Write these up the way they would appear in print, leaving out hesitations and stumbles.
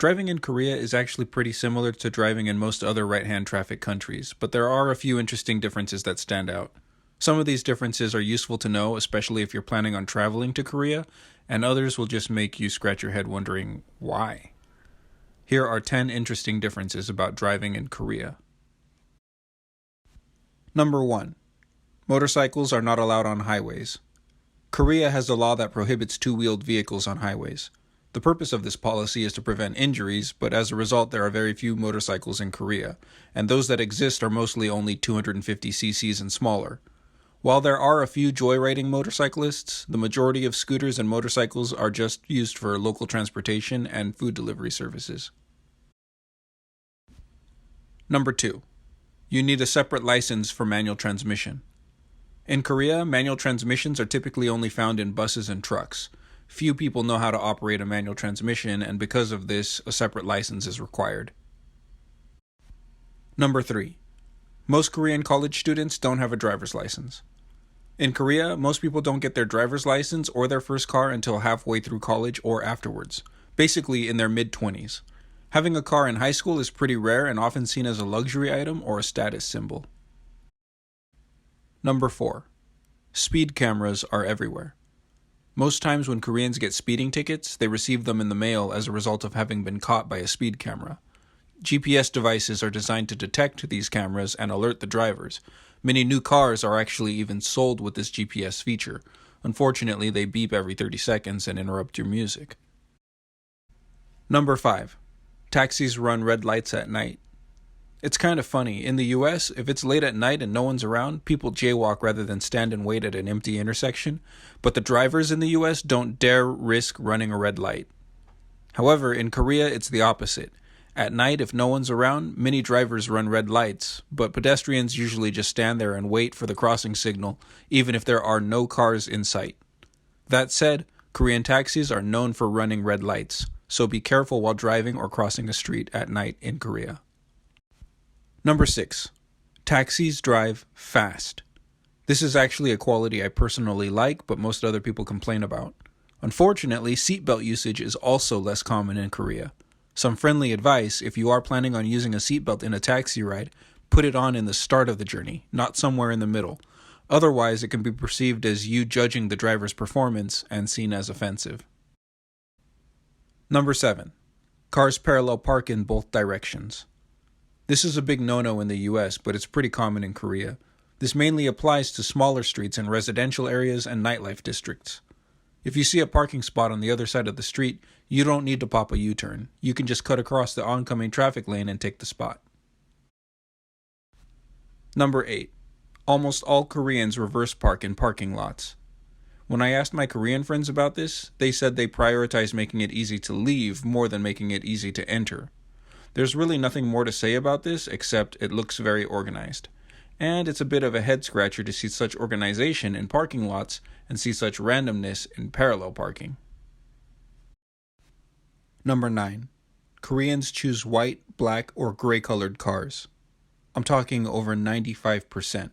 Driving in Korea is actually pretty similar to driving in most other right-hand traffic countries, but there are a few interesting differences that stand out. Some of these differences are useful to know, especially if you're planning on traveling to Korea, and others will just make you scratch your head wondering why. Here are 10 interesting differences about driving in Korea. Number 1. Motorcycles are not allowed on highways. Korea has a law that prohibits two-wheeled vehicles on highways. The purpose of this policy is to prevent injuries, but as a result there are very few motorcycles in Korea, and those that exist are mostly only 250 cc's and smaller. While there are a few joyriding motorcyclists, the majority of scooters and motorcycles are just used for local transportation and food delivery services. Number 2. You need a separate license for manual transmission. In Korea, manual transmissions are typically only found in buses and trucks. Few people know how to operate a manual transmission, and because of this, a separate license is required. Number 3. Most Korean college students don't have a driver's license. In Korea, most people don't get their driver's license or their first car until halfway through college or afterwards, basically in their mid-20s. Having a car in high school is pretty rare and often seen as a luxury item or a status symbol. Number 4. Speed cameras are everywhere. Most times when Koreans get speeding tickets, they receive them in the mail as a result of having been caught by a speed camera. GPS devices are designed to detect these cameras and alert the drivers. Many new cars are actually even sold with this GPS feature. Unfortunately, they beep every 30 seconds and interrupt your music. Number 5. Taxis run red lights at night. It's kind of funny. In the US, if it's late at night and no one's around, people jaywalk rather than stand and wait at an empty intersection, but the drivers in the US don't dare risk running a red light. However, in Korea, it's the opposite. At night, if no one's around, many drivers run red lights, but pedestrians usually just stand there and wait for the crossing signal, even if there are no cars in sight. That said, Korean taxis are known for running red lights, so be careful while driving or crossing a street at night in Korea. Number 6. Taxis drive fast. This is actually a quality I personally like, but most other people complain about. Unfortunately, seatbelt usage is also less common in Korea. Some friendly advice: if you are planning on using a seatbelt in a taxi ride, put it on in the start of the journey, not somewhere in the middle. Otherwise, it can be perceived as you judging the driver's performance and seen as offensive. Number 7. Cars parallel park in both directions. This is a big no-no in the US, but it's pretty common in Korea. This mainly applies to smaller streets in residential areas and nightlife districts. If you see a parking spot on the other side of the street, you don't need to pop a U-turn. You can just cut across the oncoming traffic lane and take the spot. Number 8. Almost all Koreans reverse park in parking lots. When I asked my Korean friends about this, they said they prioritize making it easy to leave more than making it easy to enter. There's really nothing more to say about this except it looks very organized. And it's a bit of a head-scratcher to see such organization in parking lots and see such randomness in parallel parking. Number 9. Koreans choose white, black, or gray-colored cars. I'm talking over 95%.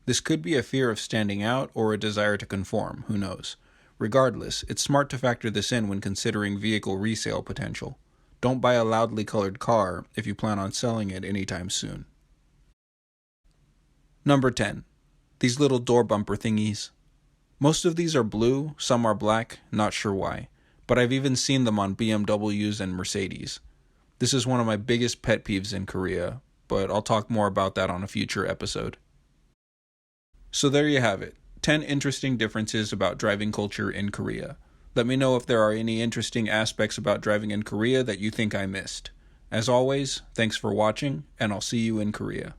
This could be a fear of standing out or a desire to conform, who knows. Regardless, it's smart to factor this in when considering vehicle resale potential. Don't buy a loudly colored car if you plan on selling it anytime soon. Number 10. These little door bumper thingies. Most of these are blue, some are black, not sure why, but I've even seen them on BMWs and Mercedes. This is one of my biggest pet peeves in Korea, but I'll talk more about that on a future episode. So there you have it, 10 interesting differences about driving culture in Korea. Let me know if there are any interesting aspects about driving in Korea that you think I missed. As always, thanks for watching, and I'll see you in Korea.